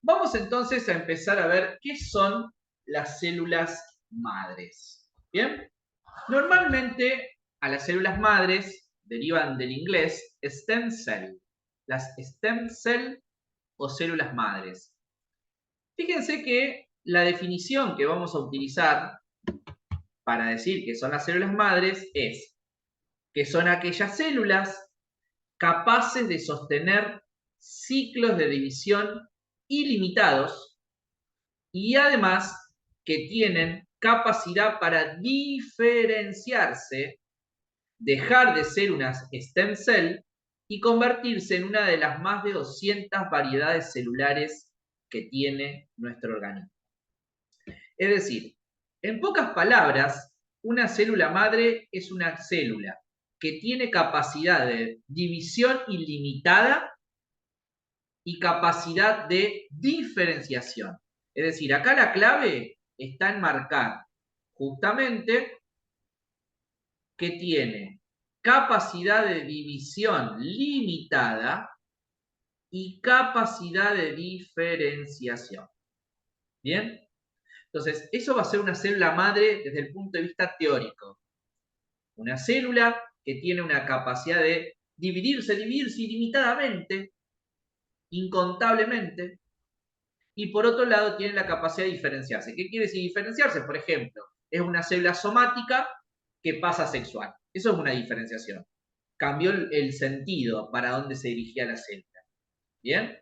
Vamos entonces a empezar a ver qué son las células madres. ¿Bien? Normalmente a las células madres derivan del inglés stem cell. Las stem cell o células madres. Fíjense que la definición que vamos a utilizar para decir que son las células madres es que son aquellas células capaces de sostener ciclos de división ilimitados y además que tienen capacidad para diferenciarse, dejar de ser unas stem cell y convertirse en una de las más de 200 variedades celulares que tiene nuestro organismo. Es decir, en pocas palabras, una célula madre es una célula que tiene capacidad de división ilimitada y capacidad de diferenciación. Es decir, acá la clave está en marcar justamente que tiene capacidad de división limitada y capacidad de diferenciación. ¿Bien? Entonces, eso va a ser una célula madre desde el punto de vista teórico. Una célula que tiene una capacidad de dividirse ilimitadamente, incontablemente, y por otro lado tiene la capacidad de diferenciarse. ¿Qué quiere decir diferenciarse? Por ejemplo, es una célula somática que pasa a sexual. Eso es una diferenciación. Cambió el sentido para dónde se dirigía la célula. ¿Bien?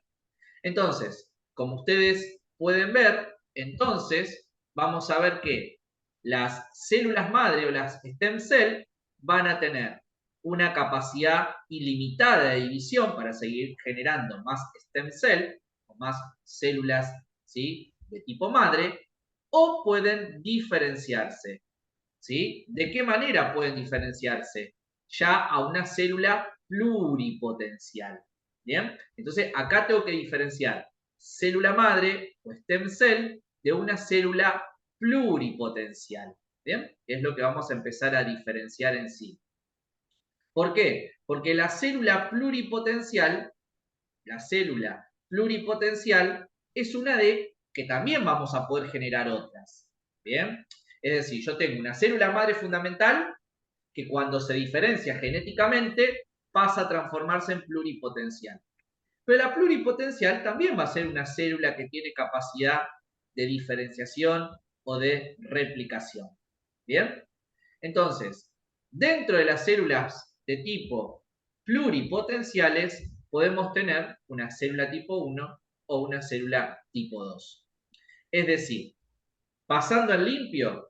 Entonces, como ustedes pueden ver, entonces vamos a ver que las células madre o las stem cell van a tener una capacidad ilimitada de división para seguir generando más stem cell o más células, ¿sí?, de tipo madre, o pueden diferenciarse. ¿Sí? ¿De qué manera pueden diferenciarse? Ya a una célula pluripotencial. ¿Bien? Entonces, acá tengo que diferenciar célula madre o stem cell de una célula pluripotencial. ¿Bien? Es lo que vamos a empezar a diferenciar en sí. ¿Por qué? Porque la célula pluripotencial es una de que también vamos a poder generar otras. ¿Bien? Es decir, yo tengo una célula madre fundamental que cuando se diferencia genéticamente pasa a transformarse en pluripotencial. Pero la pluripotencial también va a ser una célula que tiene capacidad de diferenciación o de replicación. ¿Bien? Entonces, dentro de las células de tipo pluripotenciales podemos tener una célula tipo 1 o una célula tipo 2. Es decir, pasando en limpio,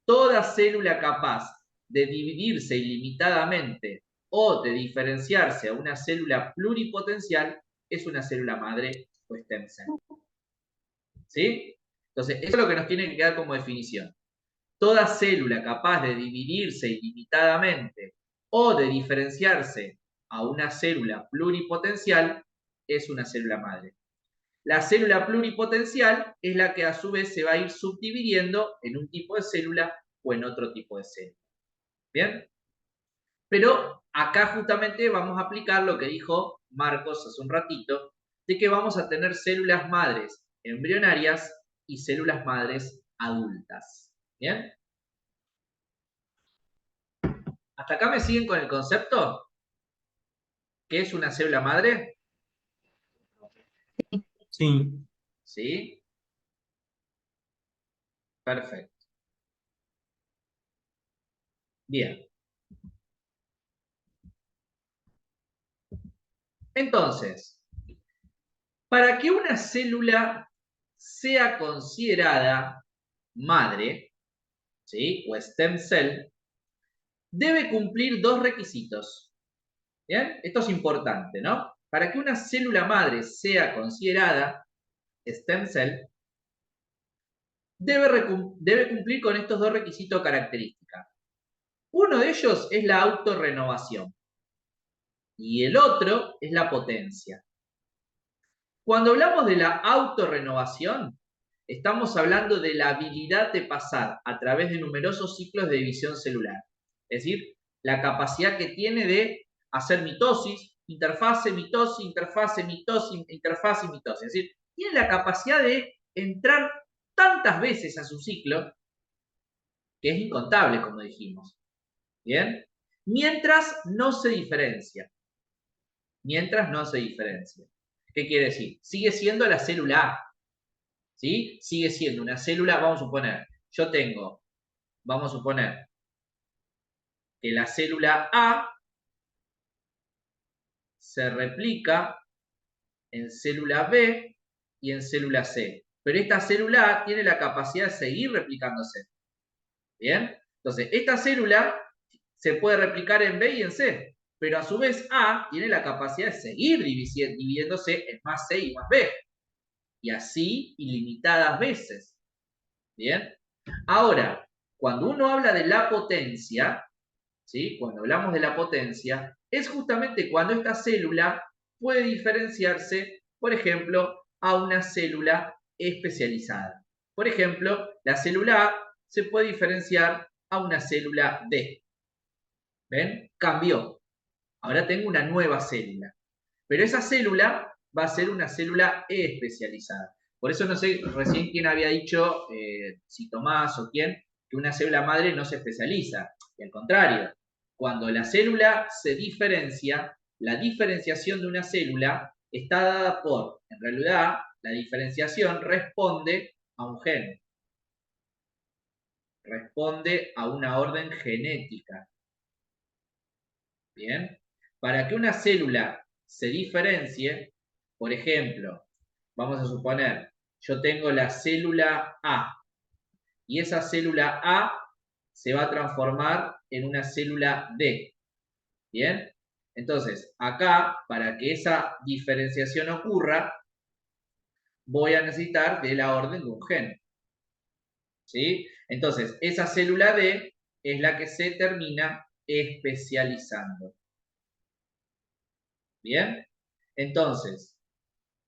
toda célula capaz de dividirse ilimitadamente o de diferenciarse a una célula pluripotencial es una célula madre o stem cell. ¿Sí? Entonces, eso es lo que nos tiene que quedar como definición. Toda célula capaz de dividirse ilimitadamente o de diferenciarse a una célula pluripotencial es una célula madre. La célula pluripotencial es la que a su vez se va a ir subdividiendo en un tipo de célula o en otro tipo de célula. ¿Bien? Pero acá justamente vamos a aplicar lo que dijo Marcos hace un ratito, de que vamos a tener células madres embrionarias y células madres adultas. ¿Bien? ¿Hasta acá me siguen con el concepto? ¿Qué es una célula madre? Sí. ¿Sí? Perfecto. Bien. Entonces, para que una célula sea considerada madre, ¿sí?, o stem cell, debe cumplir dos requisitos. ¿Bien? Esto es importante, ¿no? Para que una célula madre sea considerada stem cell, debe cumplir con estos dos requisitos características. Uno de ellos es la autorrenovación y el otro es la potencia. Cuando hablamos de la autorrenovación, estamos hablando de la habilidad de pasar a través de numerosos ciclos de división celular. Es decir, la capacidad que tiene de hacer mitosis, interfase, mitosis, interfase, mitosis, interfase, mitosis. Es decir, tiene la capacidad de entrar tantas veces a su ciclo, que es incontable, como dijimos. ¿Bien? Mientras no se diferencia. Mientras no se diferencia. ¿Qué quiere decir? Sigue siendo la célula A. ¿Sí? Sigue siendo una célula, vamos a suponer, yo tengo, vamos a suponer que la célula A se replica en célula B y en célula C. Pero esta célula A tiene la capacidad de seguir replicándose. ¿Bien? Entonces, esta célula se puede replicar en B y en C, pero a su vez A tiene la capacidad de seguir dividiéndose en más C y más B. Y así ilimitadas veces. ¿Bien? Ahora, cuando uno habla de la potencia, ¿sí? Cuando hablamos de la potencia, es justamente cuando esta célula puede diferenciarse, por ejemplo, a una célula especializada. Por ejemplo, la célula A se puede diferenciar a una célula D. ¿Ven? Cambió. Ahora tengo una nueva célula. Pero esa célula va a ser una célula especializada. Por eso no sé recién quién había dicho, si Tomás o quién, que una célula madre no se especializa. Y al contrario, cuando la célula se diferencia, la diferenciación de una célula está dada por, en realidad, la diferenciación responde a un gen. Responde a una orden genética. Bien. Para que una célula se diferencie, por ejemplo, vamos a suponer, yo tengo la célula A y esa célula A se va a transformar en una célula D. ¿Bien? Entonces, acá, para que esa diferenciación ocurra, voy a necesitar de la orden de un gen. ¿Sí? Entonces, esa célula D es la que se termina especializando. ¿Bien? Entonces,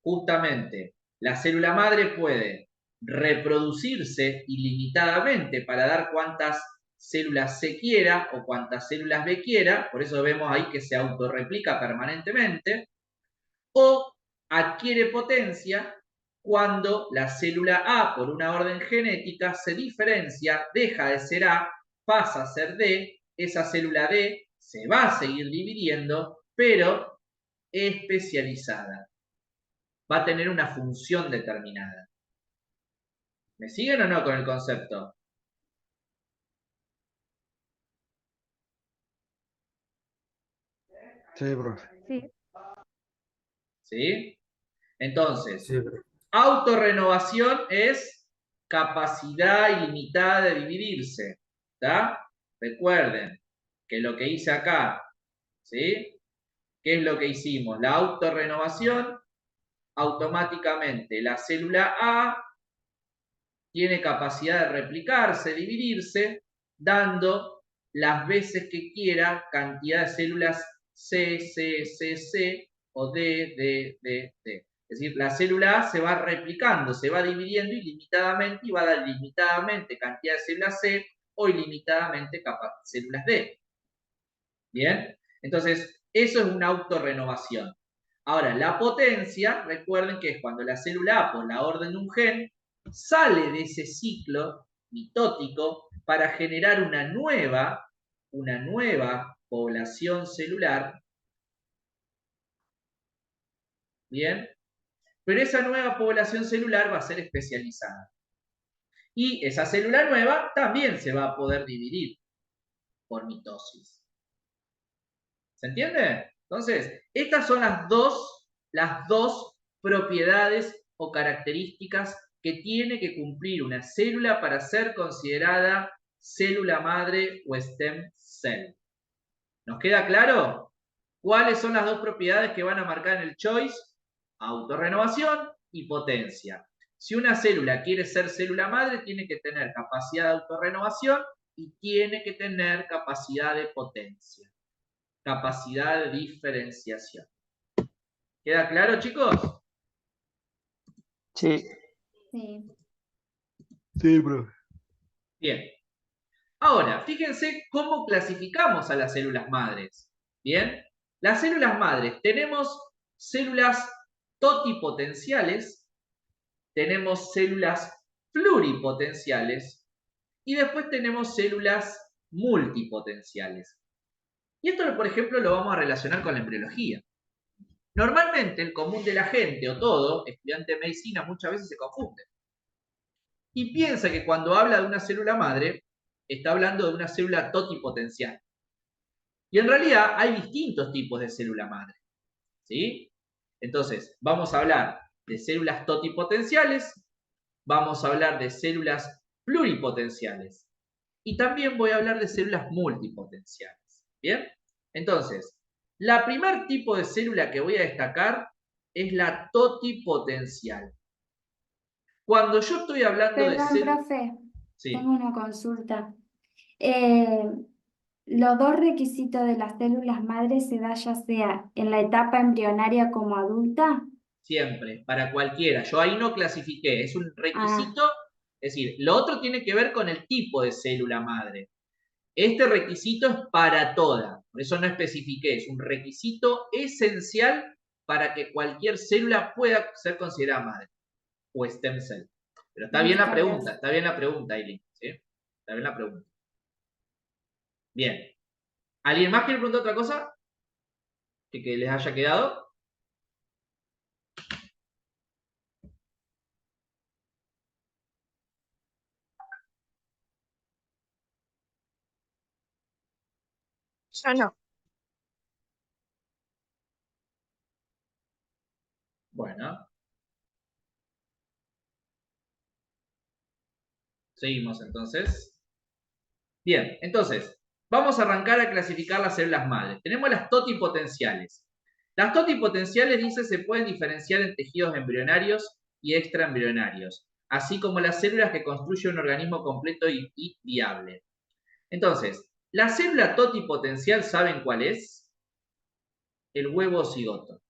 justamente, la célula madre puede reproducirse ilimitadamente para dar cuantas células C quiera o cuantas células B quiera, por eso vemos ahí que se autorreplica permanentemente, o adquiere potencia cuando la célula A, por una orden genética, se diferencia, deja de ser A, pasa a ser D, esa célula D se va a seguir dividiendo, pero especializada. Va a tener una función determinada. ¿Me siguen o no con el concepto? Sí, profe. Sí. ¿Sí? Entonces, Sí, profe. autorrenovación es capacidad ilimitada de dividirse. ¿Está? Recuerden que lo que hice acá, ¿sí? ¿Qué es lo que hicimos? La autorrenovación, automáticamente la célula A tiene capacidad de replicarse, dividirse, dando las veces que quiera cantidad de células C, C, C, C o D, D, D, D. Es decir, la célula A se va replicando, se va dividiendo ilimitadamente y va a dar ilimitadamente cantidad de células C o ilimitadamente células D. ¿Bien? Entonces, eso es una autorrenovación. Ahora, la potencia, recuerden que es cuando la célula A, por la orden de un gen, sale de ese ciclo mitótico para generar una nueva población celular. ¿Bien? Pero esa nueva población celular va a ser especializada. Y esa célula nueva también se va a poder dividir por mitosis. ¿Se entiende? Entonces, estas son las dos propiedades o características que tiene que cumplir una célula para ser considerada célula madre o stem cell. ¿Nos queda claro? ¿Cuáles son las dos propiedades que van a marcar en el choice? Autorrenovación y potencia. Si una célula quiere ser célula madre, tiene que tener capacidad de autorrenovación y tiene que tener capacidad de potencia. Capacidad de diferenciación. ¿Queda claro, chicos? Sí. Sí. Sí, profe. Bien. Ahora, fíjense cómo clasificamos a las células madres. Bien. Las células madres, tenemos células totipotenciales tenemos células pluripotenciales y después tenemos células multipotenciales. Y esto, por ejemplo, lo vamos a relacionar con la embriología. Normalmente el común de la gente o todo, estudiante de medicina, muchas veces se confunde. Y piensa que cuando habla de una célula madre, está hablando de una célula totipotencial. Y en realidad hay distintos tipos de célula madre. ¿Sí? Entonces, vamos a hablar de células totipotenciales, vamos a hablar de células pluripotenciales y también voy a hablar de células multipotenciales. ¿Bien? Entonces, la primer tipo de célula que voy a destacar es la totipotencial. Cuando yo estoy hablando de Perdón, células... profe, tengo Sí, una consulta. Eh, los dos requisitos de las células madres se da ya sea en la etapa embrionaria como adulta. siempre, para cualquiera. Yo ahí no clasifiqué, es un Ah, requisito, es decir, lo otro tiene que ver con el tipo de célula madre. Este requisito es para toda, por eso no especifiqué, es un requisito esencial para que cualquier célula pueda ser considerada madre o stem cell. Pero listo, gracias. está bien la pregunta, Aileen, ¿sí? Está bien la pregunta. Bien. ¿Alguien más quiere preguntar otra cosa? Que les haya quedado. Yo no. Bueno, seguimos entonces. Bien, entonces, vamos a arrancar a clasificar las células madres. Tenemos las totipotenciales. Las totipotenciales, dice, se pueden diferenciar en tejidos embrionarios y extraembrionarios, así como las células que construyen un organismo completo y viable. Entonces, la célula totipotencial, ¿saben cuál es? El huevo cigoto.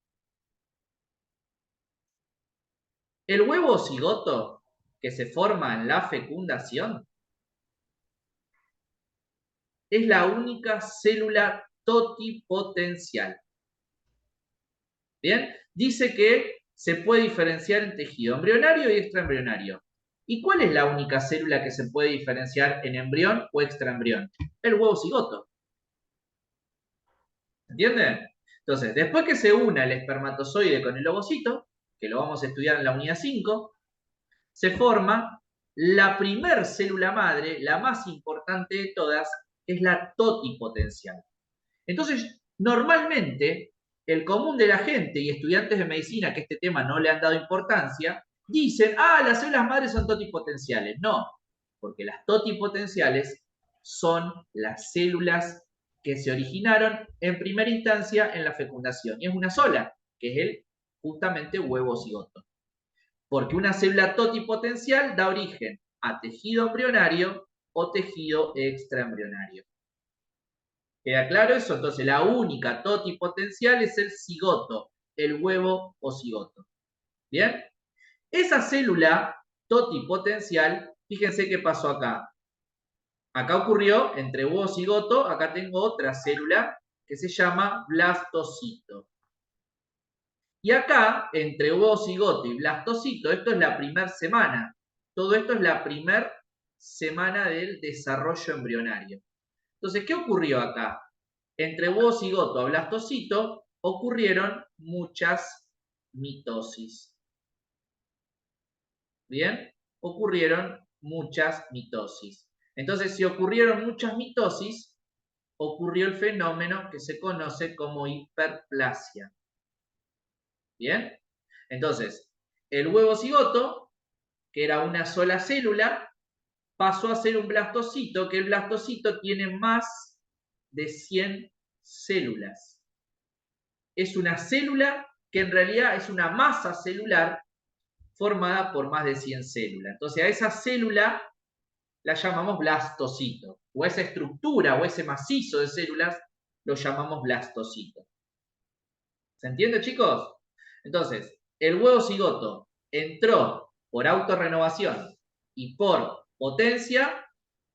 El huevo cigoto que se forma en la fecundación es la única célula totipotencial. Bien, dice que se puede diferenciar en tejido embrionario y extraembrionario. ¿Y cuál es la única célula que se puede diferenciar en embrión o extraembrión? El huevo cigoto. ¿Entienden? Entonces, después que se una el espermatozoide con el ovocito, que lo vamos a estudiar en la unidad 5, se forma la primer célula madre, la más importante de todas, es la totipotencial. Entonces, normalmente, el común de la gente y estudiantes de medicina que este tema no le han dado importancia, dicen, las células madres son totipotenciales. No, porque las totipotenciales son las células que se originaron en primera instancia en la fecundación. Y es una sola, que es el justamente huevo cigoto. Porque una célula totipotencial da origen a tejido embrionario o tejido extraembrionario. ¿Queda claro eso? Entonces, la única totipotencial es el cigoto, el huevo o cigoto. ¿Bien? Esa célula totipotencial, fíjense qué pasó acá. Acá ocurrió entre huevo y cigoto, acá tengo otra célula que se llama blastocito. Y acá, entre ovocigoto y blastocito, esto es la primera semana. Todo esto es la primera semana del desarrollo embrionario. Entonces, ¿qué ocurrió acá? Entre ovocigoto a blastocito ocurrieron muchas mitosis. ¿Bien? Ocurrieron muchas mitosis. Entonces, si ocurrieron muchas mitosis, ocurrió el fenómeno que se conoce como hiperplasia. ¿Bien? Entonces, el huevo cigoto, que era una sola célula, pasó a ser un blastocito, que el blastocito tiene más de 100 células. Es una célula que en realidad es una masa celular formada por más de 100 células. Entonces, a esa célula la llamamos blastocito, o esa estructura o ese macizo de células lo llamamos blastocito. ¿Se entiende, chicos? Entonces, el huevo cigoto entró por autorrenovación y por potencia,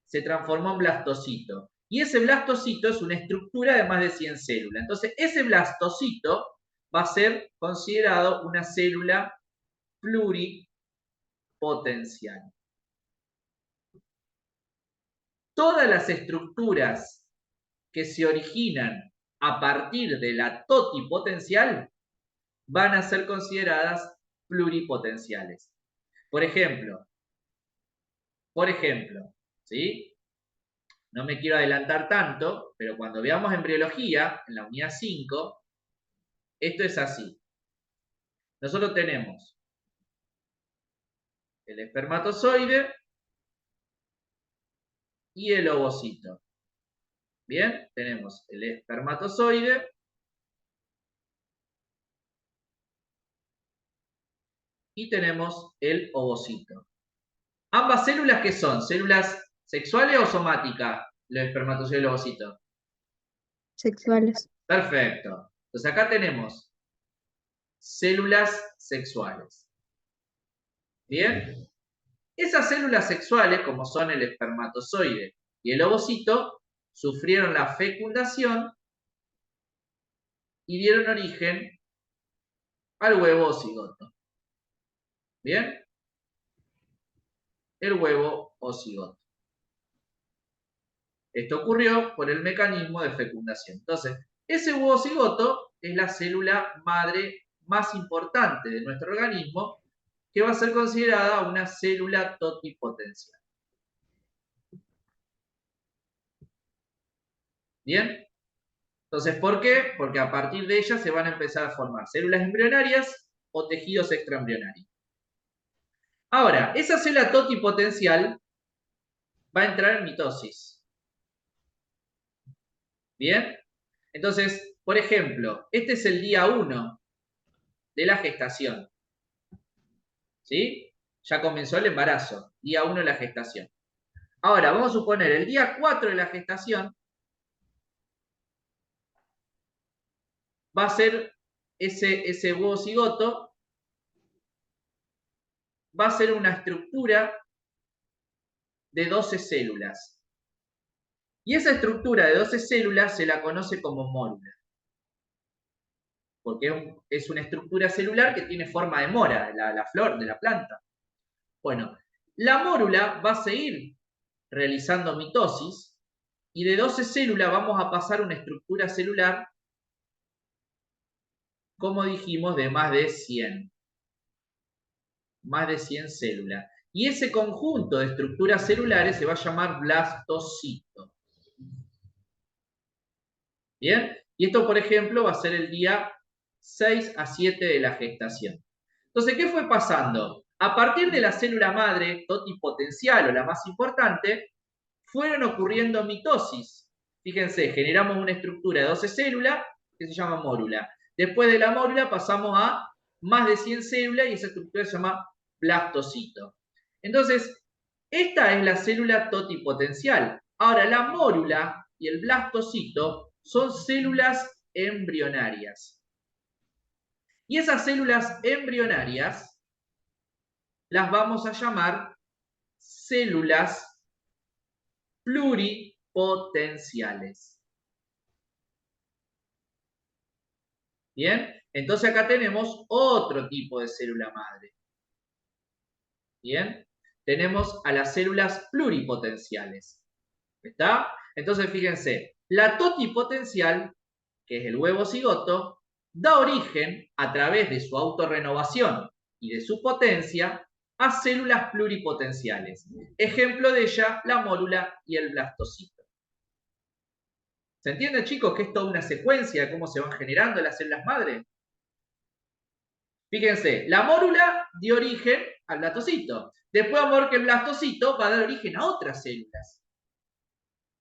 se transformó en blastocito. Y ese blastocito es una estructura de más de 100 células. Entonces, ese blastocito va a ser considerado una célula pluripotencial. potencial. Todas las estructuras que se originan a partir de la totipotencial van a ser consideradas pluripotenciales. Por ejemplo, ¿sí? No me quiero adelantar tanto, pero cuando veamos embriología, en la unidad 5, esto es así. Nosotros tenemos el espermatozoide y el ovocito. Bien, tenemos el espermatozoide y tenemos el ovocito. Ambas células, ¿qué son? ¿Células sexuales o somáticas? El espermatozoide y el ovocito. Sexuales. Perfecto. Entonces acá tenemos células sexuales. Bien. Esas células sexuales, como son el espermatozoide y el ovocito, sufrieron la fecundación y dieron origen al huevo o cigoto. ¿Bien? El huevo o cigoto. Esto ocurrió por el mecanismo de fecundación. Entonces, ese huevo cigoto es la célula madre más importante de nuestro organismo, que va a ser considerada una célula totipotencial. ¿Bien? Entonces, ¿por qué? Porque a partir de ella se van a empezar a formar células embrionarias o tejidos extraembrionarios. Ahora, esa célula totipotencial va a entrar en mitosis. ¿Bien? Entonces, por ejemplo, este es el día 1 de la gestación. ¿Sí? Ya comenzó el embarazo, día 1 de la gestación. Ahora, vamos a suponer el día 4 de la gestación va a ser ese huevo cigoto, va a ser una estructura de 12 células. Y esa estructura de 12 células se la conoce como mórula. Porque es una estructura celular que tiene forma de mora, la flor de la planta. Bueno, la mórula va a seguir realizando mitosis y de 12 células vamos a pasar a una estructura celular, como dijimos, de más de 100. Más de 100 células. Y ese conjunto de estructuras celulares se va a llamar blastocito. ¿Bien? Y esto, por ejemplo, va a ser el día 6 a 7 de la gestación. Entonces, ¿qué fue pasando? A partir de la célula madre totipotencial, o la más importante, fueron ocurriendo mitosis. Fíjense, generamos una estructura de 12 células que se llama mórula. Después de la mórula pasamos a más de 100 células y esa estructura se llama blastocito. Entonces, esta es la célula totipotencial. Ahora, la mórula y el blastocito son células embrionarias. Y esas células embrionarias las vamos a llamar células pluripotenciales. Bien, entonces acá tenemos otro tipo de célula madre. Bien, tenemos a las células pluripotenciales. ¿Está? Entonces fíjense, la totipotencial, que es el huevo cigoto, da origen a través de su autorrenovación y de su potencia a células pluripotenciales. Ejemplo de ella, la mórula y el blastocito. ¿Se entiende, chicos, que es toda una secuencia de cómo se van generando las células madre? Fíjense, la mórula dio origen al blastocito. Después vamos a ver que el blastocito va a dar origen a otras células.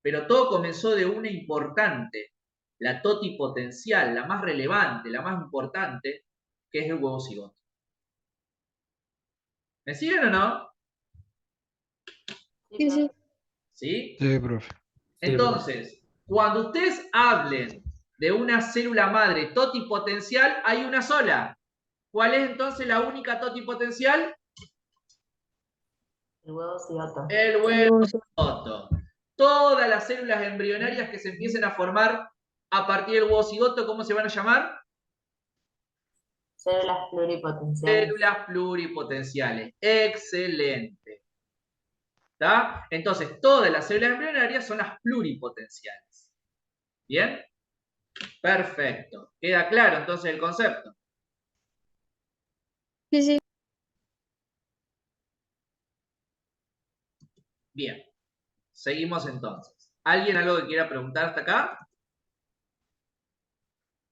Pero todo comenzó de una importante, la totipotencial, la más relevante, la más importante, que es el huevo cigoto. ¿Me siguen o no? Sí, sí. ¿Sí? Sí, profe. Entonces, cuando ustedes hablen de una célula madre totipotencial, hay una sola. ¿Cuál es entonces la única totipotencial? El huevo cigoto. El huevo cigoto. Todas las células embrionarias que se empiecen a formar a partir del huevo cigoto, ¿cómo se van a llamar? Células pluripotenciales. Células pluripotenciales. Excelente. ¿Está? Entonces, todas las células embrionarias son las pluripotenciales. ¿Bien? Perfecto. ¿Queda claro entonces el concepto? Sí, sí. Bien. Seguimos entonces. ¿Alguien algo que quiera preguntar hasta acá?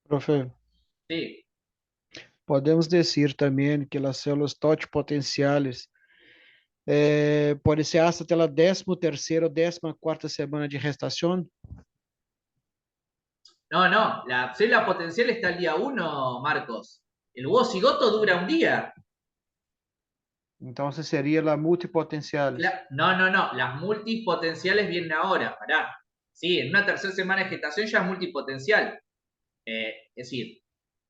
Profe, Sí. podemos dizer também que as células totipotenciais podem ser hasta até a 13ª ou 14ª semana de gestação? No, no. La célula potencial está el día 1, Marcos. El huevo cigoto dura un día. Então, essa seria a multipotenciais. No, no, no. Las multipotenciales vienen ahora. Pará. Sí, en una tercera semana de gestación ya es multipotencial. Es decir,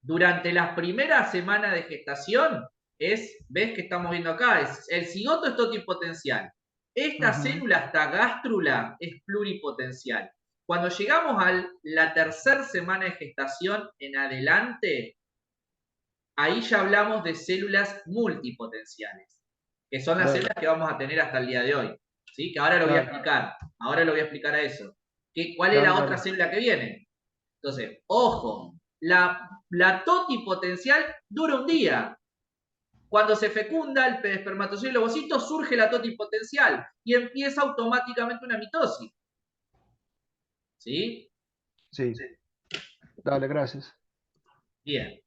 durante las primeras semanas de gestación ves que estamos viendo acá, el cigoto es totipotencial. Esta célula, esta gástrula, es pluripotencial. Cuando llegamos a la tercera semana de gestación en adelante, ahí ya hablamos de células multipotenciales, que son las Dale. células que vamos a tener hasta el día de hoy. ¿Sí? Que ahora lo voy a explicar. Ahora lo voy a explicar a eso. ¿Cuál es la otra célula que viene? Entonces, ojo, la totipotencial dura un día. Cuando se fecunda el espermatozoide y el ovocito, surge la totipotencial y empieza automáticamente una mitosis. ¿Sí? Sí. Dale, gracias. Bien.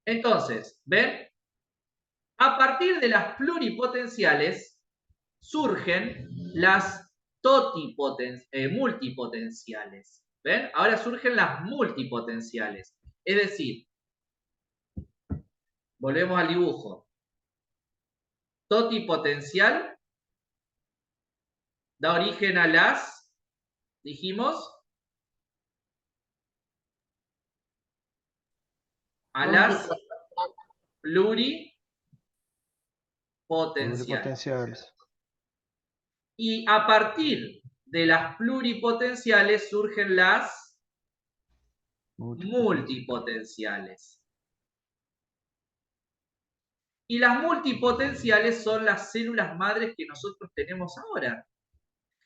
Entonces, ¿ven? A partir de las pluripotenciales surgen las multipotenciales. ¿Ven? Ahora surgen las multipotenciales. Es decir, volvemos al dibujo. Totipotencial da origen a las, dijimos, a las pluripotenciales. Pluripotenciais. Y a partir de las pluripotenciales surgen las multipotenciales. Y las multipotenciales son las células madres que nosotros tenemos ahora.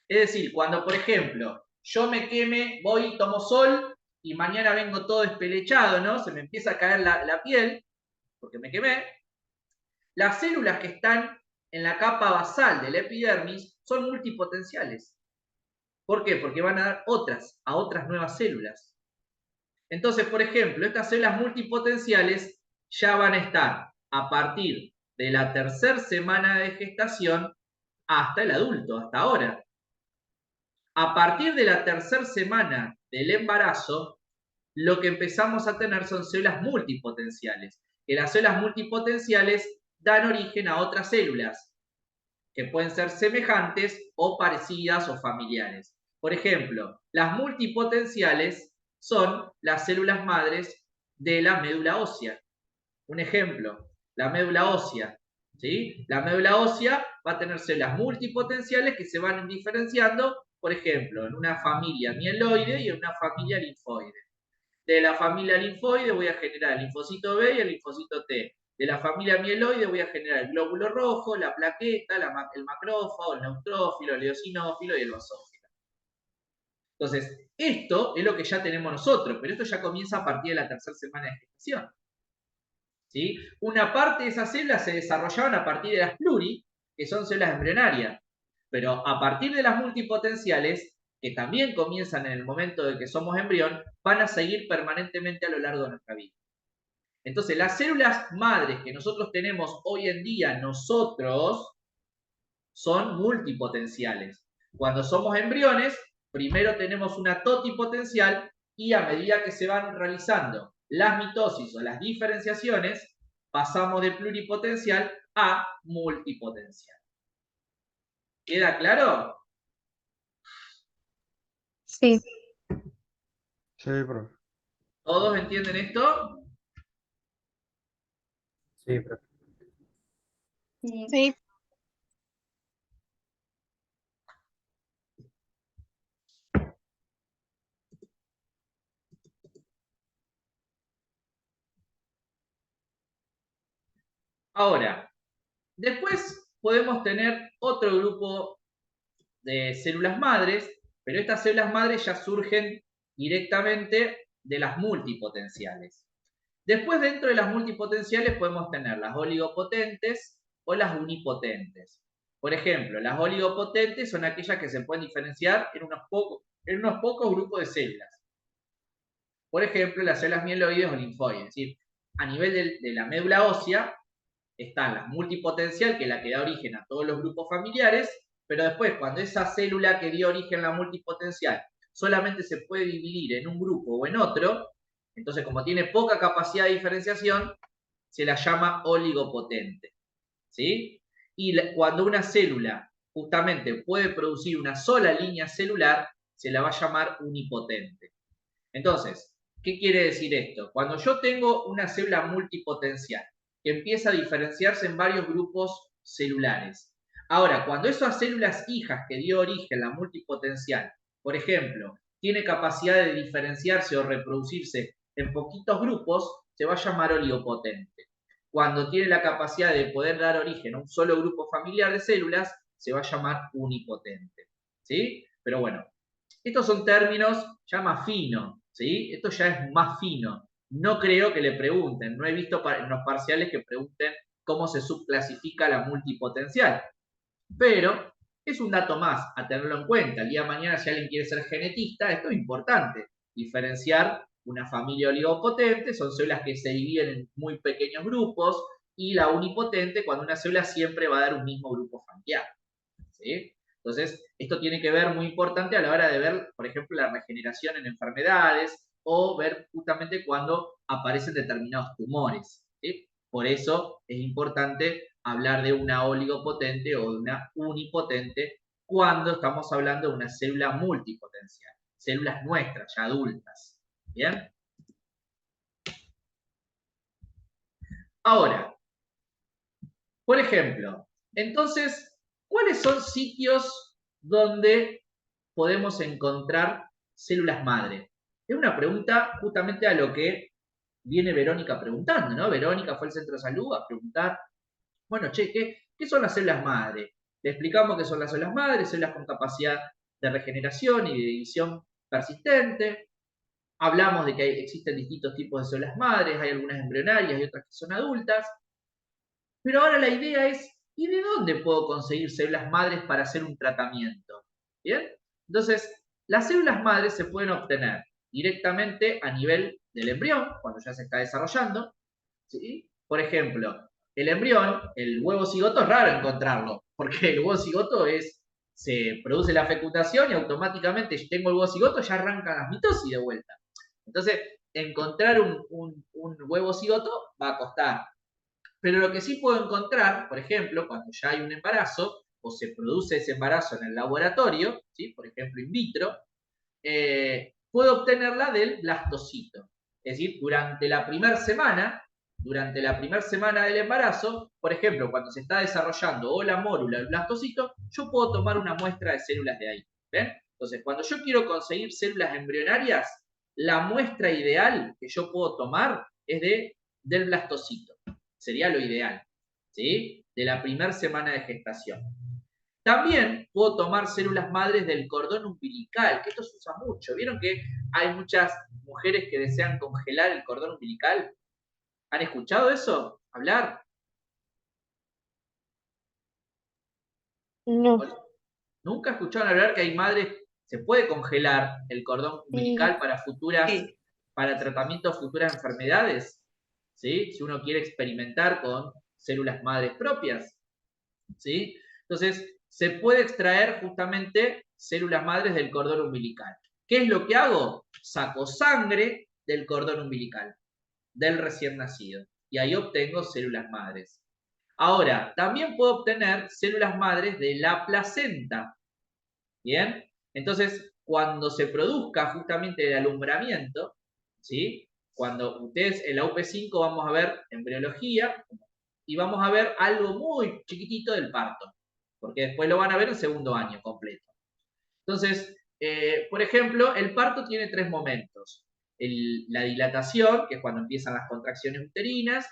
Es decir, cuando, por ejemplo, yo me queme, voy, tomo sol y mañana vengo todo despelechado, ¿no? Se me empieza a caer la piel, porque me quemé. Las células que están en la capa basal del epidermis son multipotenciales. ¿Por qué? Porque van a dar a otras nuevas células. Entonces, por ejemplo, estas células multipotenciales ya van a estar a partir de la tercera semana de gestación hasta el adulto, hasta ahora. A partir de la tercera semana del embarazo, lo que empezamos a tener son células multipotenciales, que las células multipotenciales dan origen a otras células, que pueden ser semejantes o parecidas o familiares. Por ejemplo, las multipotenciales son las células madres de la médula ósea. Un ejemplo, la médula ósea. ¿Sí? La médula ósea va a tener células multipotenciales que se van diferenciando, por ejemplo, en una familia mieloide y en una familia linfoide. De la familia linfoide voy a generar el linfocito B y el linfocito T. De la familia mieloide voy a generar el glóbulo rojo, la plaqueta, el macrófago, el neutrófilo, el eosinófilo y el basófilo. Entonces, esto es lo que ya tenemos nosotros, pero esto ya comienza a partir de la tercera semana de gestación. ¿Sí? Una parte de esas células se desarrollaban a partir de las pluri, que son células embrionarias, pero a partir de las multipotenciales, que también comienzan en el momento de que somos embrión, van a seguir permanentemente a lo largo de nuestra vida. Entonces, las células madres que nosotros tenemos hoy en día, nosotros, son multipotenciales. Cuando somos embriones, primero tenemos una totipotencial y a medida que se van realizando las mitosis o las diferenciaciones, pasamos de pluripotencial a multipotencial. ¿Queda claro? Sí. Sí, profe. ¿Todos entienden esto? Sí, profe. Sí. Sí. Ahora, después podemos tener otro grupo de células madres, pero estas células madres ya surgen directamente de las multipotenciales. Después, dentro de las multipotenciales podemos tener las oligopotentes o las unipotentes. Por ejemplo, las oligopotentes son aquellas que se pueden diferenciar en unos pocos grupos de células. Por ejemplo, las células mieloides o linfoides. Es decir, a nivel de la médula ósea están las multipotencial, que es la que da origen a todos los grupos familiares, pero después, cuando esa célula que dio origen a la multipotencial solamente se puede dividir en un grupo o en otro, entonces como tiene poca capacidad de diferenciación, se la llama oligopotente. ¿Sí? Y cuando una célula justamente puede producir una sola línea celular, se la va a llamar unipotente. Entonces, ¿qué quiere decir esto? Cuando yo tengo una célula multipotencial que empieza a diferenciarse en varios grupos celulares. Ahora, cuando esas células hijas que dio origen a la multipotencial, por ejemplo, tiene capacidad de diferenciarse o reproducirse en poquitos grupos, se va a llamar oligopotente. Cuando tiene la capacidad de poder dar origen a un solo grupo familiar de células, se va a llamar unipotente. ¿Sí? Pero bueno, estos son términos ya más finos, ¿sí? Esto ya es más fino. No creo que le pregunten, no he visto en los parciales que pregunten cómo se subclasifica la multipotencial. Pero es un dato más a tenerlo en cuenta. El día de mañana, si alguien quiere ser genetista, esto es importante. Diferenciar una familia oligopotente, son células que se dividen en muy pequeños grupos, y la unipotente, cuando una célula siempre va a dar un mismo grupo familiar. ¿Sí? Entonces, esto tiene que ver muy importante a la hora de ver, por ejemplo, la regeneración en enfermedades o ver justamente cuando aparecen determinados tumores. ¿Sí? Por eso es importante hablar de una oligopotente o de una unipotente cuando estamos hablando de una célula multipotencial, células nuestras, ya adultas. ¿Bien? Ahora, por ejemplo, entonces, ¿cuáles son sitios donde podemos encontrar células madre? Es una pregunta justamente a lo que viene Verónica preguntando, ¿no? Verónica fue al centro de salud a preguntar, bueno, che, ¿qué son las células madre? Le explicamos qué son las células madre, células con capacidad de regeneración y de división persistente. Hablamos de que existen distintos tipos de células madres, hay algunas embrionarias y otras que son adultas. Pero ahora la idea es, ¿y de dónde puedo conseguir células madres para hacer un tratamiento? ¿Bien? Entonces, las células madres se pueden obtener directamente a nivel del embrión, cuando ya se está desarrollando. ¿Sí? Por ejemplo, el embrión, el huevo cigoto es raro encontrarlo, porque el huevo cigoto se produce la fecundación y automáticamente tengo el huevo cigoto, ya arrancan las mitosis de vuelta. Entonces, encontrar un huevo cigoto va a costar. Pero lo que sí puedo encontrar, por ejemplo, cuando ya hay un embarazo o se produce ese embarazo en el laboratorio, ¿sí? Por ejemplo in vitro, puedo obtenerla del blastocito. Es decir, durante la primera semana del embarazo, por ejemplo, cuando se está desarrollando o la mórula o el blastocito, yo puedo tomar una muestra de células de ahí. ¿Ven? Entonces, cuando yo quiero conseguir células embrionarias, la muestra ideal que yo puedo tomar es del blastocito. Sería lo ideal, ¿sí? De la primera semana de gestación. También puedo tomar células madres del cordón umbilical, que esto se usa mucho. ¿Vieron que hay muchas mujeres que desean congelar el cordón umbilical? ¿Han escuchado eso? ¿Hablar? No, ¿Nunca escucharon hablar que hay madres, se puede congelar el cordón umbilical para para tratamientos de futuras enfermedades? ¿Sí? Si uno quiere experimentar con células madres propias. ¿Sí? Entonces, se puede extraer justamente células madres del cordón umbilical. ¿Qué es lo que hago? Saco sangre del cordón umbilical, del recién nacido, y ahí obtengo células madres. Ahora, también puedo obtener células madres de la placenta. ¿Bien? Entonces, cuando se produzca justamente el alumbramiento, ¿sí? Cuando ustedes en la UP5 vamos a ver embriología y vamos a ver algo muy chiquitito del parto, porque después lo van a ver en segundo año completo. Entonces, por ejemplo, el parto tiene 3 momentos. La dilatación, que es cuando empiezan las contracciones uterinas,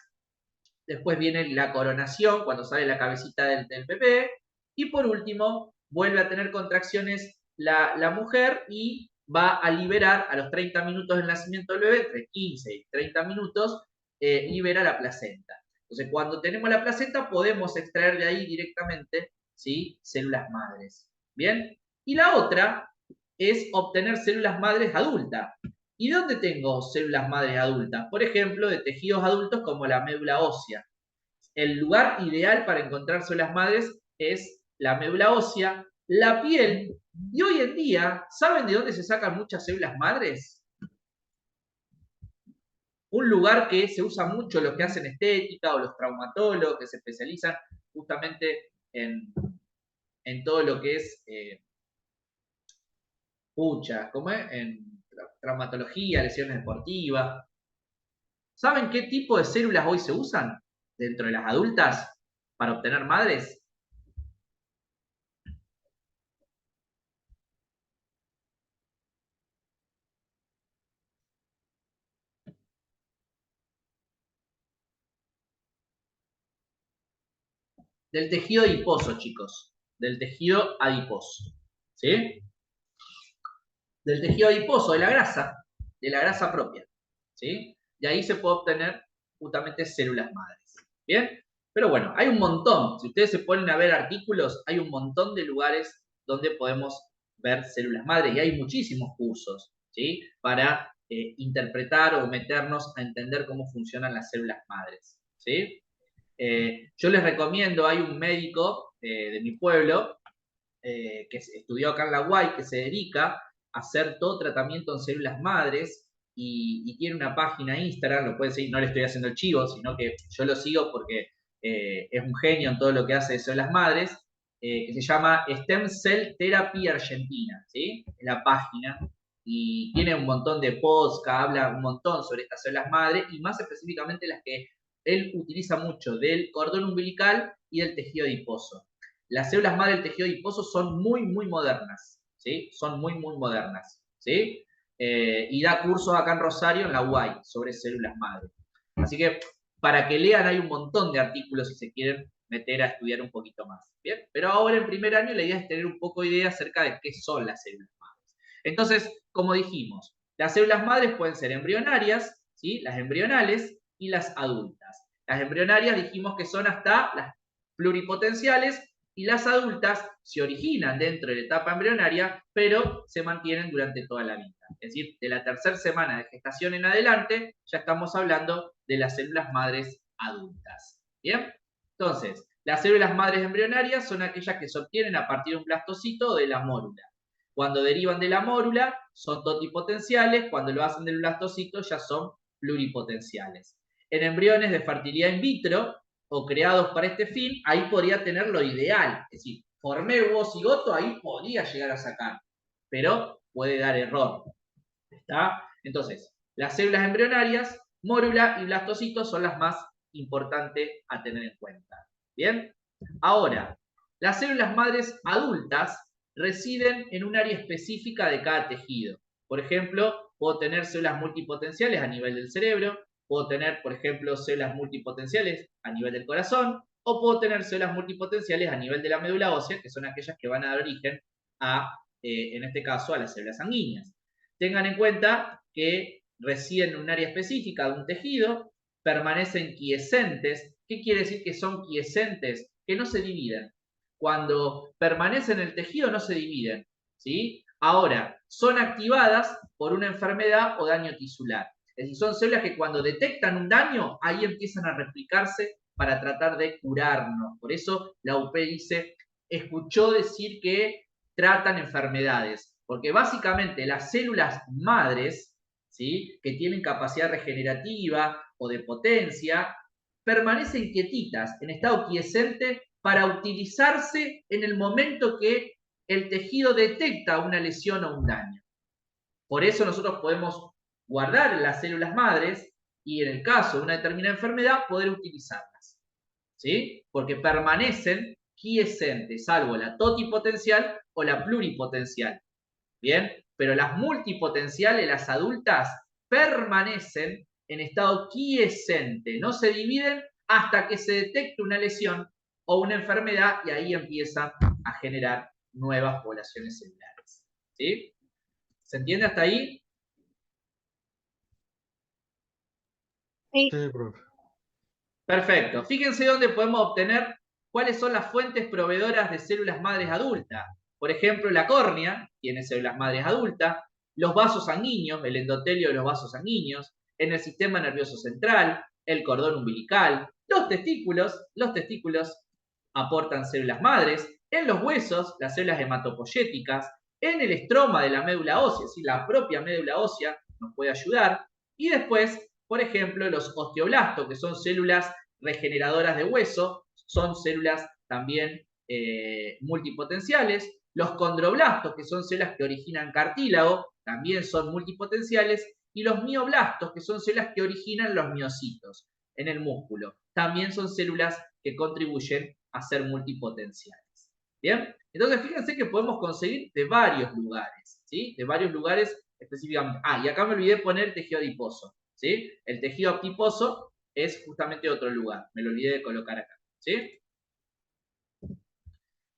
Después viene la coronación, cuando sale la cabecita del bebé. Y por último, vuelve a tener contracciones la mujer y va a liberar a los 30 minutos del nacimiento del bebé, entre 15 y 30 minutos, libera la placenta. Entonces, cuando tenemos la placenta, podemos extraer de ahí directamente, ¿sí?, células madres. ¿Bien? Y la otra es obtener células madres adultas. ¿Y dónde tengo células madres adultas? Por ejemplo, de tejidos adultos como la médula ósea. El lugar ideal para encontrar células madres es la médula ósea, la piel, y hoy en día, ¿saben de dónde se sacan muchas células madres? Un lugar que se usa mucho los que hacen estética o los traumatólogos que se especializan justamente en todo lo que es ¿cómo es? En traumatología, lesiones deportivas. ¿Saben qué tipo de células hoy se usan dentro de las adultas para obtener madres? Del tejido adiposo, chicos. Del tejido adiposo. ¿Sí? Del tejido adiposo, de la grasa propia. ¿Sí? Y ahí se puede obtener justamente células madres. ¿Bien? Pero bueno, hay un montón. Si ustedes se ponen a ver artículos, hay un montón de lugares donde podemos ver células madres y hay muchísimos cursos, ¿sí?, para interpretar o meternos a entender cómo funcionan las células madres. ¿Sí? Yo les recomiendo, hay un médico de mi pueblo que estudió acá en la UAI, que se dedica a hacer todo tratamiento en células madres y tiene una página Instagram, lo pueden seguir, no le estoy haciendo el chivo, sino que yo lo sigo porque es un genio en todo lo que hace de células madres, que se llama Stem Cell Therapy Argentina, ¿sí? Es la página, y tiene un montón de posts que habla un montón sobre estas células madres, y más específicamente las que él utiliza mucho del cordón umbilical y del tejido adiposo. Las células madre del tejido adiposo son muy, muy modernas, ¿sí? Son muy, muy modernas, ¿sí? Y da cursos acá en Rosario, en la UAI, sobre células madre. Así que, para que lean, hay un montón de artículos si se quieren meter a estudiar un poquito más, ¿bien? Pero ahora, en primer año, la idea es tener un poco de idea acerca de qué son las células madres. Entonces, como dijimos, las células madres pueden ser embrionarias, ¿sí?, las embrionales y las adultas. Las embrionarias dijimos que son hasta las pluripotenciales, y las adultas se originan dentro de la etapa embrionaria, pero se mantienen durante toda la vida. Es decir, de la tercera semana de gestación en adelante, ya estamos hablando de las células madres adultas. ¿Bien? Entonces, las células madres embrionarias son aquellas que se obtienen a partir de un blastocito o de la mórula. Cuando derivan de la mórula, son totipotenciales. Cuando lo hacen del blastocito, ya son pluripotenciales. En embriones de fertilidad in vitro, o creados para este fin, ahí podría tener lo ideal. Es decir, formé ovocigoto, ahí podría llegar a sacar, pero puede dar error. ¿Está? Entonces, las células embrionarias, mórula y blastocito son las más importantes a tener en cuenta. ¿Bien? Ahora, las células madres adultas residen en un área específica de cada tejido. Por ejemplo, puedo tener células multipotenciales a nivel del cerebro, puedo tener, por ejemplo, células multipotenciales a nivel del corazón, o puedo tener células multipotenciales a nivel de la médula ósea, que son aquellas que van a dar origen a, en este caso, a las células sanguíneas. Tengan en cuenta que residen en un área específica de un tejido, permanecen quiescentes. ¿Qué quiere decir que son quiescentes? Que no se dividen. Cuando permanecen en el tejido no se dividen, ¿sí? Ahora, son activadas por una enfermedad o daño tisular. Es decir, son células que cuando detectan un daño, ahí empiezan a replicarse para tratar de curarnos. Por eso la UP dice, escuchó decir que tratan enfermedades. Porque básicamente las células madres, ¿sí?, que tienen capacidad regenerativa o de potencia, permanecen quietitas, en estado quiescente, para utilizarse en el momento que el tejido detecta una lesión o un daño. Por eso nosotros podemos guardar las células madres y en el caso de una determinada enfermedad poder utilizarlas, ¿sí? Porque permanecen quiescentes, salvo la totipotencial o la pluripotencial. ¿Bien? Pero las multipotenciales, las adultas, permanecen en estado quiescente, no se dividen hasta que se detecte una lesión o una enfermedad y ahí empiezan a generar nuevas poblaciones celulares. ¿Sí? ¿Se entiende hasta ahí? Sí. Sí, profe. Perfecto. Fíjense dónde podemos obtener cuáles son las fuentes proveedoras de células madres adultas. Por ejemplo, la córnea tiene células madres adultas, los vasos sanguíneos, el endotelio de los vasos sanguíneos, en el sistema nervioso central, el cordón umbilical, los testículos aportan células madres, en los huesos, las células hematopoyéticas, en el estroma de la médula ósea, es decir, la propia médula ósea nos puede ayudar, y después, por ejemplo, los osteoblastos, que son células regeneradoras de hueso, son células también multipotenciales, los condroblastos, que son células que originan cartílago, también son multipotenciales, y los mioblastos, que son células que originan los miocitos en el músculo, también son células que contribuyen a ser multipotenciales. ¿Bien? Entonces, fíjense que podemos conseguir de varios lugares, ¿sí? De varios lugares específicamente. Ah, y acá me olvidé poner tejido adiposo, ¿sí? El tejido adiposo es justamente otro lugar, me lo olvidé de colocar acá, ¿sí?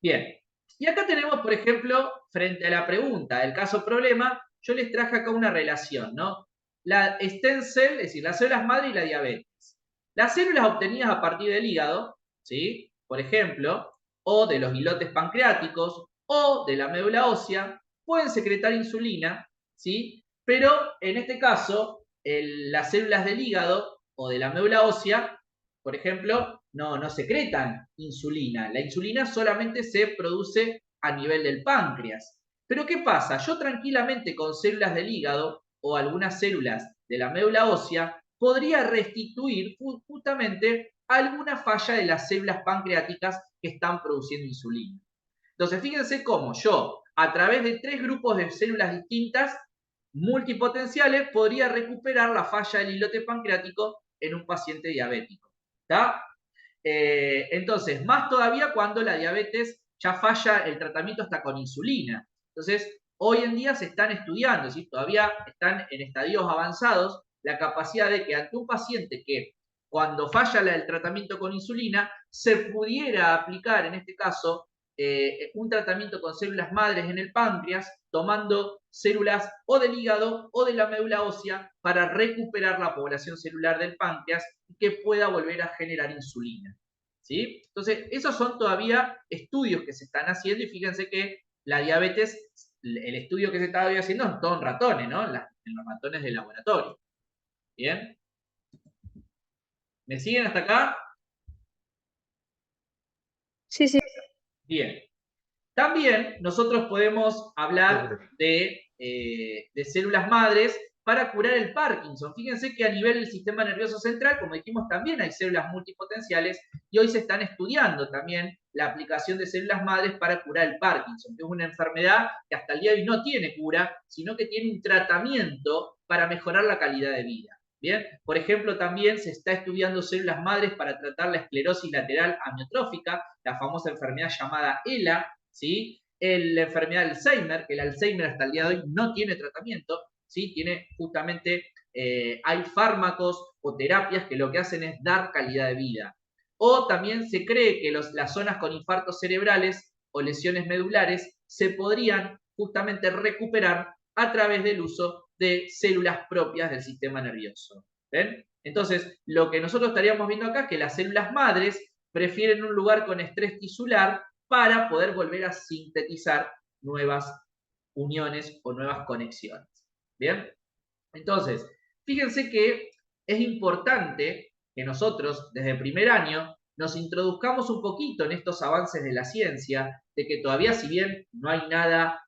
Bien, y acá tenemos, por ejemplo, frente a la pregunta del caso problema, yo les traje acá una relación, ¿no? La stem cell, es decir, las células madre y la diabetes. Las células obtenidas a partir del hígado, ¿sí? Por ejemplo, o de los islotes pancreáticos, o de la médula ósea, pueden secretar insulina, ¿sí? Pero en este caso, las células del hígado o de la médula ósea, por ejemplo, no secretan insulina. La insulina solamente se produce a nivel del páncreas. Pero ¿qué pasa? Yo tranquilamente con células del hígado o algunas células de la médula ósea podría restituir justamente alguna falla de las células pancreáticas que están produciendo insulina. Entonces, fíjense cómo yo, a través de 3 grupos de células distintas, multipotenciales, podría recuperar la falla del islote pancreático en un paciente diabético. ¿Está? Entonces, más todavía cuando la diabetes ya falla el tratamiento hasta con insulina. Entonces, hoy en día se están estudiando, ¿sí? Todavía están en estadios avanzados, la capacidad de que ante un paciente que cuando falla el tratamiento con insulina, se pudiera aplicar, en este caso, un tratamiento con células madres en el páncreas, tomando células o del hígado o de la médula ósea para recuperar la población celular del páncreas y que pueda volver a generar insulina. ¿Sí? Entonces, esos son todavía estudios que se están haciendo y fíjense que la diabetes, el estudio que se está haciendo es todo en ratones, ¿no? En los ratones de laboratorio. ¿Bien? ¿Me siguen hasta acá? Sí, sí. Bien. También nosotros podemos hablar de células madres para curar el Parkinson. Fíjense que a nivel del sistema nervioso central, como dijimos, también hay células multipotenciales y hoy se están estudiando también la aplicación de células madres para curar el Parkinson, que es una enfermedad que hasta el día de hoy no tiene cura, sino que tiene un tratamiento para mejorar la calidad de vida. Bien, por ejemplo, también se está estudiando células madres para tratar la esclerosis lateral amiotrófica, la famosa enfermedad llamada ELA, ¿sí? La enfermedad de Alzheimer, que el Alzheimer hasta el día de hoy no tiene tratamiento, ¿sí? Tiene justamente, hay fármacos o terapias que lo que hacen es dar calidad de vida. O también se cree que las zonas con infartos cerebrales o lesiones medulares se podrían justamente recuperar a través del uso de células propias del sistema nervioso. ¿Ven? Entonces, lo que nosotros estaríamos viendo acá es que las células madres prefieren un lugar con estrés tisular para poder volver a sintetizar nuevas uniones o nuevas conexiones. ¿Bien? Entonces, fíjense que es importante que nosotros, desde el primer año, nos introduzcamos un poquito en estos avances de la ciencia, de que todavía, si bien no hay nada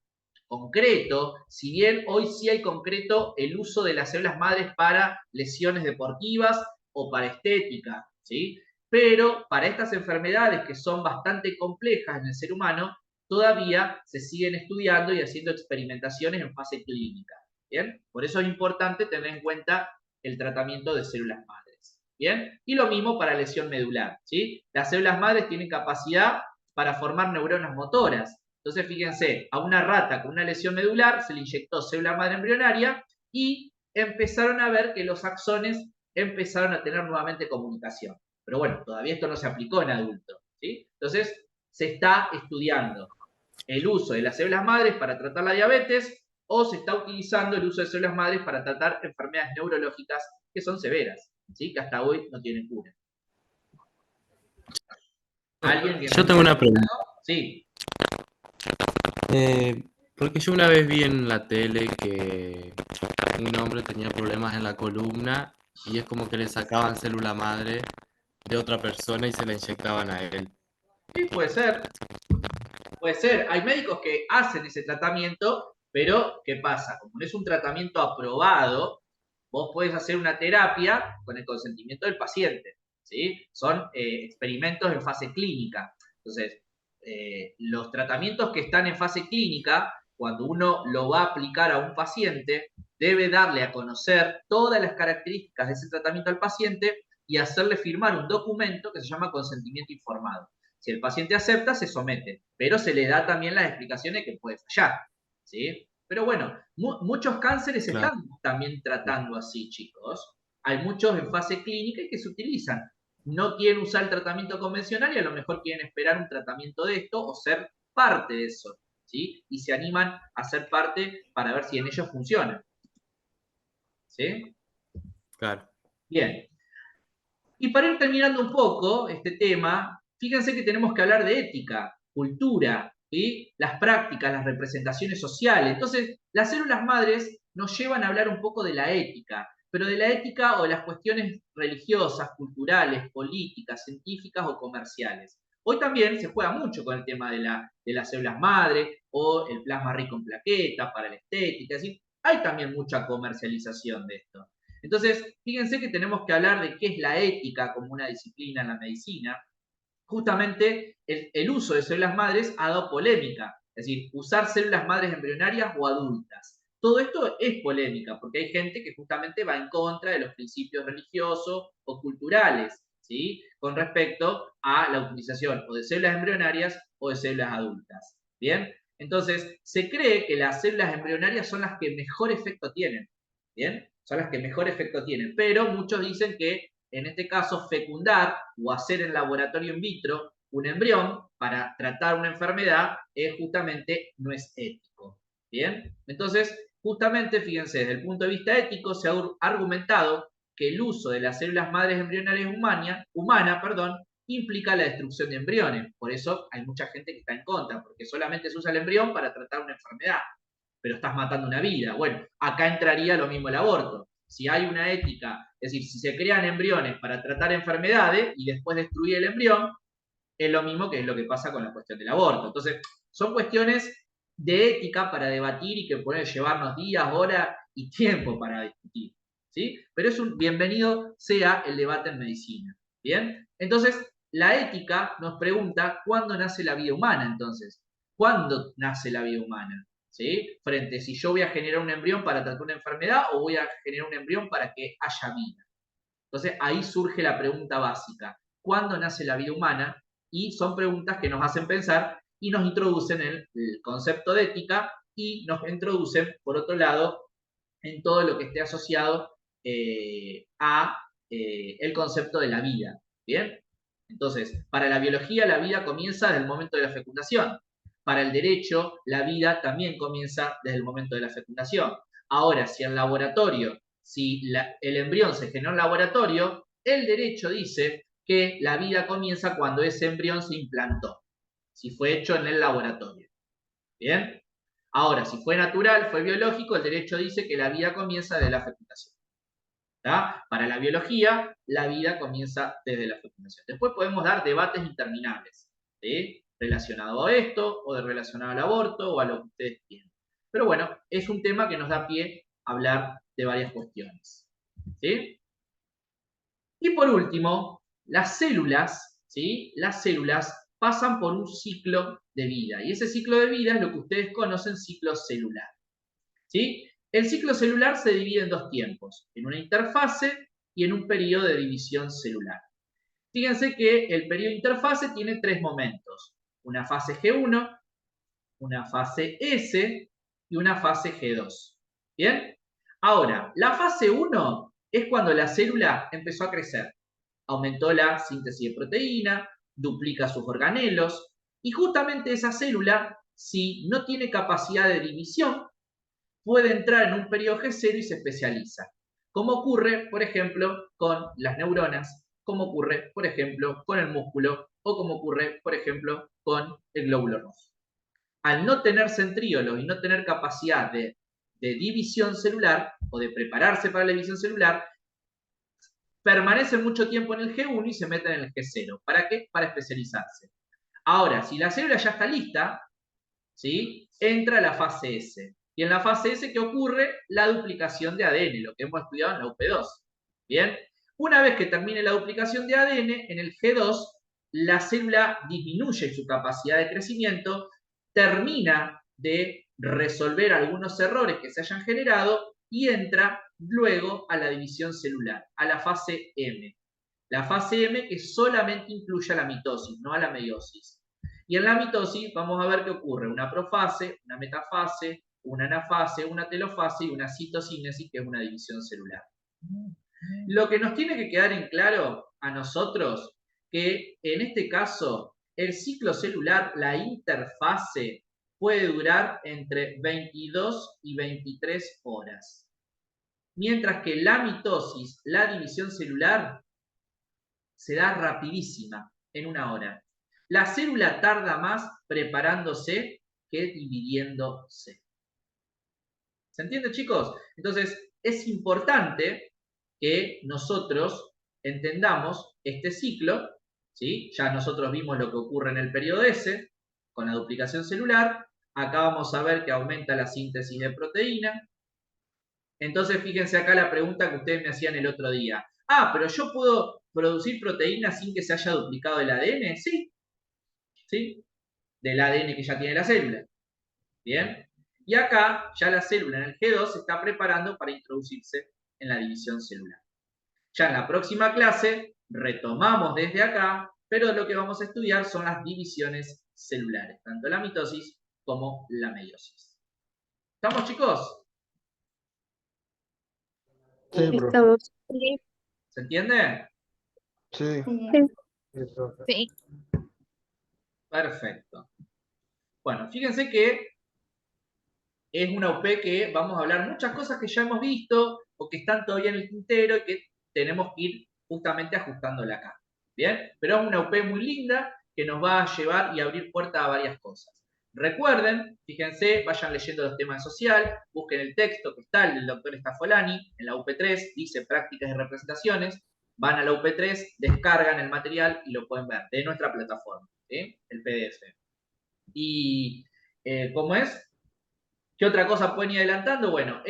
concreto, si bien hoy sí hay concreto el uso de las células madres para lesiones deportivas o para estética, ¿sí? Pero para estas enfermedades que son bastante complejas en el ser humano, todavía se siguen estudiando y haciendo experimentaciones en fase clínica. ¿Bien? Por eso es importante tener en cuenta el tratamiento de células madres. ¿Bien? Y lo mismo para lesión medular, ¿sí? Las células madres tienen capacidad para formar neuronas motoras. Entonces, fíjense, a una rata con una lesión medular se le inyectó célula madre embrionaria y empezaron a ver que los axones empezaron a tener nuevamente comunicación. Pero bueno, todavía esto no se aplicó en adultos, ¿sí? Entonces, se está estudiando el uso de las células madres para tratar la diabetes o se está utilizando el uso de células madres para tratar enfermedades neurológicas que son severas, ¿sí? Que hasta hoy no tienen cura. ¿Alguien? Yo tengo una pregunta. Sí. Porque yo una vez vi en la tele que un hombre tenía problemas en la columna y es como que le sacaban célula madre de otra persona y se la inyectaban a él. Sí, puede ser. Puede ser. Hay médicos que hacen ese tratamiento, pero ¿qué pasa? Como no es un tratamiento aprobado, vos podés hacer una terapia con el consentimiento del paciente, ¿sí? Son experimentos en fase clínica. Entonces, los tratamientos que están en fase clínica, cuando uno lo va a aplicar a un paciente, debe darle a conocer todas las características de ese tratamiento al paciente y hacerle firmar un documento que se llama consentimiento informado. Si el paciente acepta, se somete, pero se le da también las explicaciones que puede fallar, ¿sí? Pero bueno, muchos cánceres se están también tratando así, chicos. Hay muchos en fase clínica y que se utilizan. No quieren usar el tratamiento convencional y a lo mejor quieren esperar un tratamiento de esto o ser parte de eso, ¿sí? Y se animan a ser parte para ver si en ellos funciona. ¿Sí? Claro. Bien. Y para ir terminando un poco este tema, fíjense que tenemos que hablar de ética, cultura, ¿sí? Las prácticas, las representaciones sociales. Entonces, las células madres nos llevan a hablar un poco de la ética, pero de la ética o de las cuestiones religiosas, culturales, políticas, científicas o comerciales. Hoy también se juega mucho con el tema de las células madre o el plasma rico en plaquetas para la estética. Es decir, hay también mucha comercialización de esto. Entonces, fíjense que tenemos que hablar de qué es la ética como una disciplina en la medicina. Justamente el uso de células madres ha dado polémica, es decir, usar células madres embrionarias o adultas. Todo esto es polémica porque hay gente que justamente va en contra de los principios religiosos o culturales, ¿sí? Con respecto a la utilización o de células embrionarias o de células adultas. ¿Bien? Entonces, se cree que las células embrionarias son las que mejor efecto tienen. ¿Bien? Son las que mejor efecto tienen, pero muchos dicen que en este caso fecundar o hacer en laboratorio in vitro un embrión para tratar una enfermedad justamente no es ético. ¿Bien? Entonces, justamente, fíjense, desde el punto de vista ético se ha argumentado que el uso de las células madres embrionarias humana, implica la destrucción de embriones. Por eso hay mucha gente que está en contra, porque solamente se usa el embrión para tratar una enfermedad, pero estás matando una vida. Bueno, acá entraría lo mismo el aborto. Si hay una ética, es decir, si se crean embriones para tratar enfermedades y después destruir el embrión, es lo mismo que es lo que pasa con la cuestión del aborto. Entonces, son cuestiones de ética para debatir y que pueden llevarnos días, horas y tiempo para discutir, ¿sí? Pero es un bienvenido sea el debate en medicina, ¿bien? Entonces, la ética nos pregunta cuándo nace la vida humana, entonces. ¿Cuándo nace la vida humana? ¿Sí? Frente a si yo voy a generar un embrión para tratar una enfermedad o voy a generar un embrión para que haya vida. Entonces, ahí surge la pregunta básica. ¿Cuándo nace la vida humana? Y son preguntas que nos hacen pensar y nos introducen en el concepto de ética y nos introducen, por otro lado, en todo lo que esté asociado a el concepto de la vida. ¿Bien? Entonces, para la biología, la vida comienza desde el momento de la fecundación. Para el derecho, la vida también comienza desde el momento de la fecundación. Ahora, si el laboratorio, si el embrión se generó en laboratorio, el derecho dice que la vida comienza cuando ese embrión se implantó, si fue hecho en el laboratorio. ¿Bien? Ahora, si fue natural, fue biológico, el derecho dice que la vida comienza desde la fecundación. ¿Tá? Para la biología, la vida comienza desde la fecundación. Después podemos dar debates interminables, ¿sí? Relacionado a esto, o relacionado al aborto, o a lo que ustedes quieran. Pero bueno, es un tema que nos da pie a hablar de varias cuestiones. ¿Sí? Y por último, las células, ¿sí? Las células pasan por un ciclo de vida. Y ese ciclo de vida es lo que ustedes conocen ciclo celular. ¿Sí? El ciclo celular se divide en dos tiempos, en una interfase y en un periodo de división celular. Fíjense que el periodo de interfase tiene tres momentos, una fase G1, una fase S y una fase G2. ¿Bien? Ahora, la fase 1 es cuando la célula empezó a crecer. aumentó la síntesis de proteína, duplica sus organelos, y justamente esa célula, si no tiene capacidad de división, puede entrar en un periodo G0 y se especializa. Como ocurre, por ejemplo, con las neuronas, como ocurre, por ejemplo, con el músculo, o como ocurre, por ejemplo, con el glóbulo rojo. Al no tener centríolos y no tener capacidad de división celular, o de prepararse para la división celular, permanecen mucho tiempo en el G1 y se meten en el G0. ¿Para qué? Para especializarse. Ahora, si la célula ya está lista, ¿sí? Entra la fase S. Y en la fase S, ¿qué ocurre? La duplicación de ADN, lo que hemos estudiado en la UP2. Bien, una vez que termine la duplicación de ADN, en el G2, la célula disminuye su capacidad de crecimiento, termina de resolver algunos errores que se hayan generado y entra luego a la división celular, a la fase M. La fase M que solamente incluye a la mitosis, no a la meiosis. Y en la mitosis vamos a ver qué ocurre: una profase, una metafase, una anafase, una telofase y una citosínesis, que es una división celular. Lo que nos tiene que quedar en claro a nosotros, que en este caso el ciclo celular, la interfase, puede durar entre 22 y 23 horas. Mientras que la mitosis, la división celular, se da rapidísima, en una hora. La célula tarda más preparándose que dividiéndose. ¿Se entiende, chicos? Entonces, es importante que nosotros entendamos este ciclo, ¿sí? Ya nosotros vimos lo que ocurre en el periodo S, con la duplicación celular. Acá vamos a ver que aumenta la síntesis de proteína. Entonces, fíjense acá la pregunta que ustedes me hacían el otro día. Ah, pero yo puedo producir proteína sin que se haya duplicado el ADN. Sí, ¿sí? Del ADN que ya tiene la célula. Bien. Y acá ya la célula en el G2 se está preparando para introducirse en la división celular. Ya en la próxima clase retomamos desde acá, pero lo que vamos a estudiar son las divisiones celulares, tanto la mitosis como la meiosis. ¿Estamos, chicos? Sí, bro. Estamos. Sí. ¿Se entiende? Sí. Sí. Perfecto. Bueno, fíjense que es una UP que vamos a hablar muchas cosas que ya hemos visto o que están todavía en el tintero y que tenemos que ir justamente ajustándola acá. ¿Bien? Pero es una UP muy linda que nos va a llevar y abrir puertas a varias cosas. Recuerden, fíjense, vayan leyendo los temas de social, busquen el texto que está el del doctor Staffolani en la UP3, dice prácticas y representaciones, van a la UP3, descargan el material y lo pueden ver de nuestra plataforma, ¿sí? El PDF. Y, ¿cómo es? ¿Qué otra cosa pueden ir adelantando? Bueno,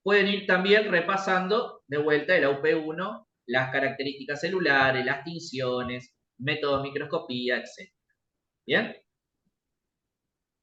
pueden ir también repasando de vuelta de la UP1 las características celulares, las tinciones, método de microscopía, etc. ¿Bien?